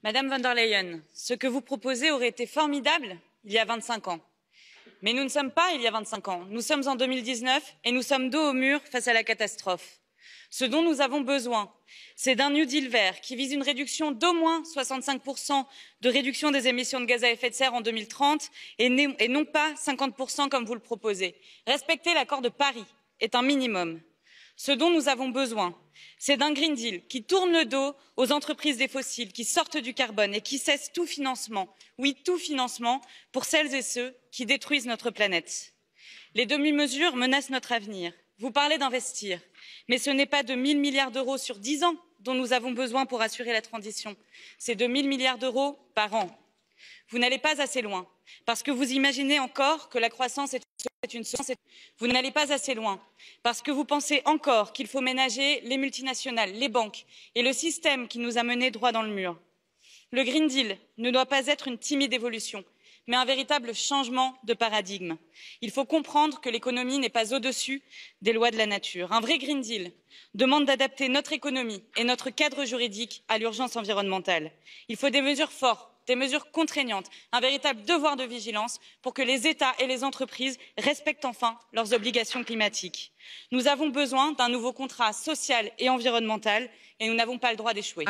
Madame von der Leyen, ce que vous proposez aurait été formidable il y a 25 ans. Mais nous ne sommes pas il y a 25 ans. Nous sommes en 2019 et nous sommes dos au mur face à la catastrophe. Ce dont nous avons besoin, c'est d'un New Deal vert qui vise une réduction d'au moins 65% de réduction des émissions de gaz à effet de serre en 2030 et non pas 50% comme vous le proposez. Respecter l'accord de Paris est un minimum. Ce dont nous avons besoin, c'est d'un Green Deal qui tourne le dos aux entreprises des fossiles, qui sortent du carbone et qui cesse tout financement, oui, tout financement pour celles et ceux qui détruisent notre planète. Les demi-mesures menacent notre avenir. Vous parlez d'investir, mais ce n'est pas de 1 000 milliards d'euros sur 10 ans dont nous avons besoin pour assurer la transition. C'est de 1 000 milliards d'euros par an. Vous n'allez pas assez loin, parce que vous imaginez encore que la croissance est une source. Vous n'allez pas assez loin, parce que vous pensez encore qu'il faut ménager les multinationales, les banques et le système qui nous a menés droit dans le mur. Le Green Deal ne doit pas être une timide évolution, mais un véritable changement de paradigme. Il faut comprendre que l'économie n'est pas au-dessus des lois de la nature. Un vrai Green Deal demande d'adapter notre économie et notre cadre juridique à l'urgence environnementale. Il faut des mesures fortes, des mesures contraignantes, un véritable devoir de vigilance pour que les États et les entreprises respectent enfin leurs obligations climatiques. Nous avons besoin d'un nouveau contrat social et environnemental et nous n'avons pas le droit d'échouer.